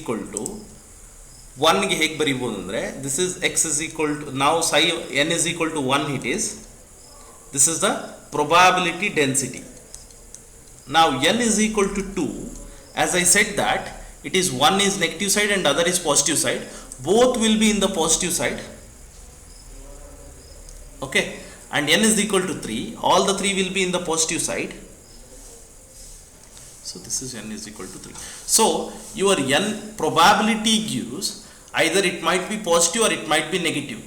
Equal to ಒನ್ಗೆ ಹೇಗೆ ಬರೀಬೋದು ಅಂದರೆ this is X is equal to ನಾವು sine is equal to 1 it is this is the probability density. Now n is equal to 2, as I said that it is one is negative side and other is positive side, both will be in the positive side, okay, and n is equal to 3, all the 3 will be in the positive side, so this is n is equal to 3. So your n probability gives either it might be positive or it might be negative.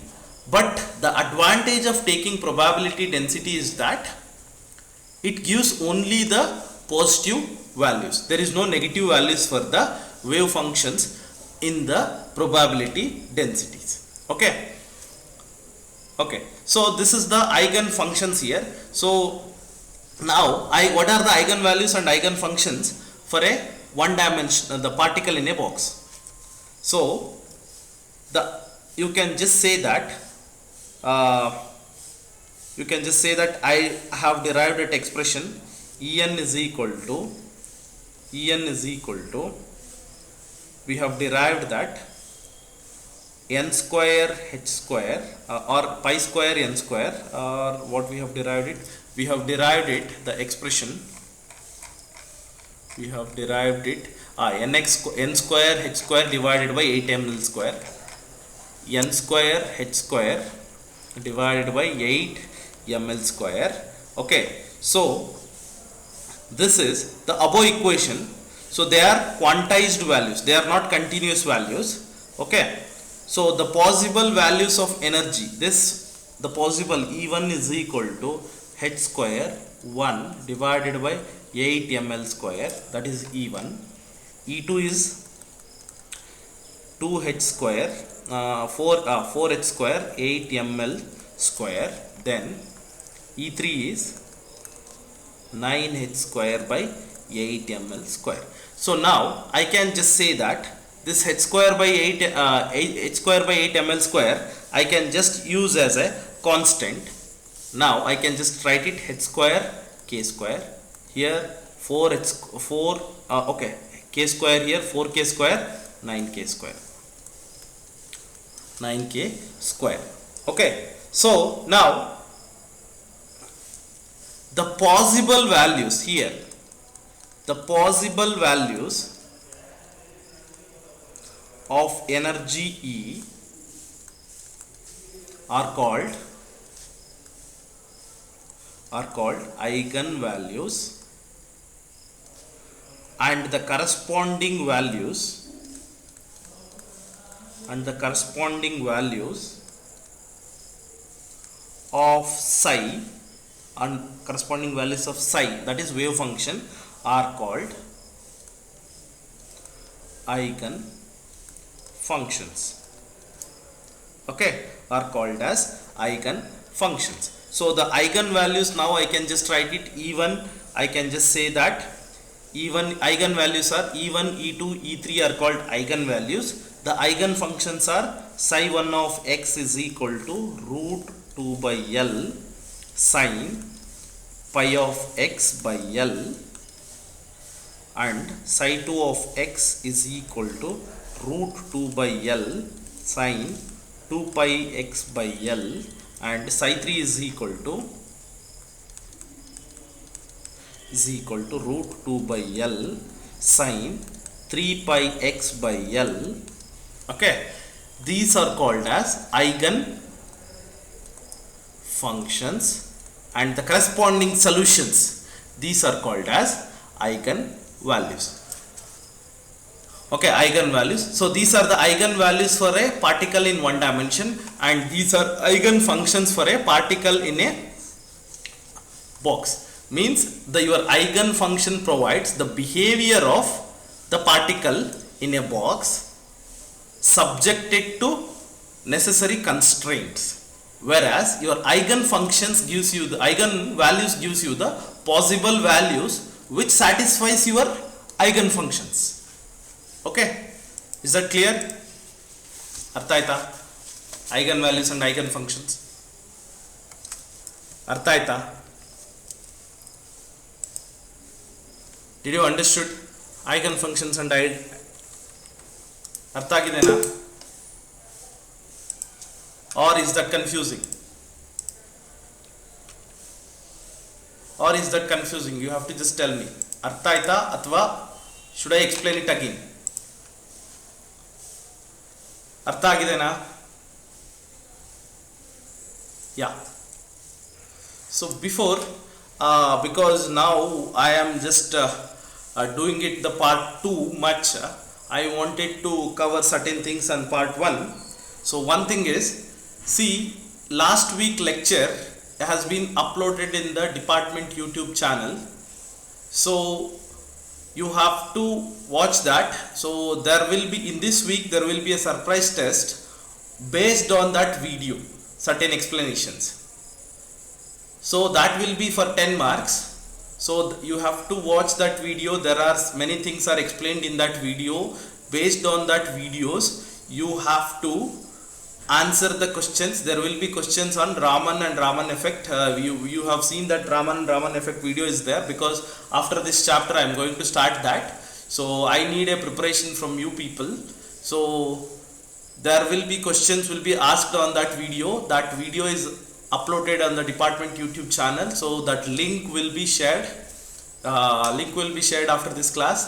But the advantage of taking probability density is that it gives only the positive values. There is no negative values for the wave functions in the probability densities. Okay. Okay. So this is the eigen functions here. So now what are the eigen values and eigen functions for a one dimension the particle in a box? So you can just say that I have derived that expression En is equal to we have derived that n square h square or pi square n square, or what we have derived it, the expression we have derived it n square h square divided by 8ml square, n square h square divided by 8 ml square. Okay, so this is the above equation. So they are quantized values, they are not continuous values. Okay, so the possible values of energy, the possible E1 is equal to h square 1 divided by 8 ml square, that is E1. E2 is 2h square 4h square 8 ml square, then E3 is 9h square by 8 ml square. So now I can just say that this h square by 8 ml square I can just use as a constant. Now I can just write it h square k square, here 4 okay, k square here 4k square 9k square 9k square. Okay, so now the possible values here, the possible values of energy E are called eigen values, and the corresponding values of psi and corresponding values of psi, that is wave function, are called eigen functions. Okay, are called as eigen functions. So the eigen values, now I can just write it E1, I can just say that E1 eigen values are E1, E2, E3 are called eigen values. The eigen functions are psi 1 of x is equal to root 2 by L sine pi of x by L, and psi 2 of x is equal to root 2 by L sine 2 pi x by L, and psi 3 is equal to root 2 by L sine 3 pi x by L. Okay, these are called as eigen functions, and the corresponding solutions, these are called as eigen values. Okay, eigen values. So these are the eigen values for a particle in one dimension, and these are eigen functions for a particle in a box. Means your eigen function provides the behavior of the particle in a box subjected to necessary constraints, whereas your eigen functions gives you the eigen values gives you the possible values which satisfies your eigen functions. Okay, is that clear? Artha aita eigen values and eigen functions? Artha aita? Did you understood eigen functions and ಅರ್ಥ ಆಗಿದೆನಾ? Or is that confusing? Or is that confusing? You have to just tell me. ಅರ್ಥ ಆಯ್ತಾ ಅಥವಾ should I explain it again? ಅರ್ಥ ಆಗಿದೆನಾ? Yeah. So before, because now I am just doing it the part 2 much, I wanted to cover certain things on part 1. So one thing is, see, last week lecture has been uploaded in the department YouTube channel, so you have to watch that. So there will be, in this week there will be a surprise test based on that video, certain explanations. So that will be for 10 marks. So you have to watch that video. There are many things are explained in that video. Based on that videos, you have to answer the questions. There will be questions on Raman and Raman effect. You have seen that Raman and Raman effect video is there, because after this chapter I am going to start that. So I need a preparation from you people. So there will be questions will be asked on that video. That video is uploaded on the department YouTube channel, so that link will be shared. Link will be shared after this class,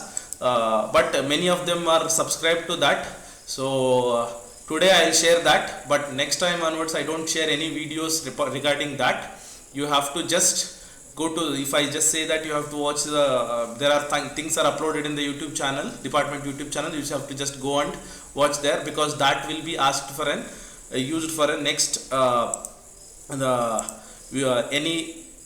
but many of them are subscribed to that. So today I will share that, but next time onwards I don't share any videos regarding that. You have to just go to, if I just say that you have to watch the there are things are uploaded in the YouTube channel, department YouTube channel, you have to just go and watch there, because that will be asked for an used for a next any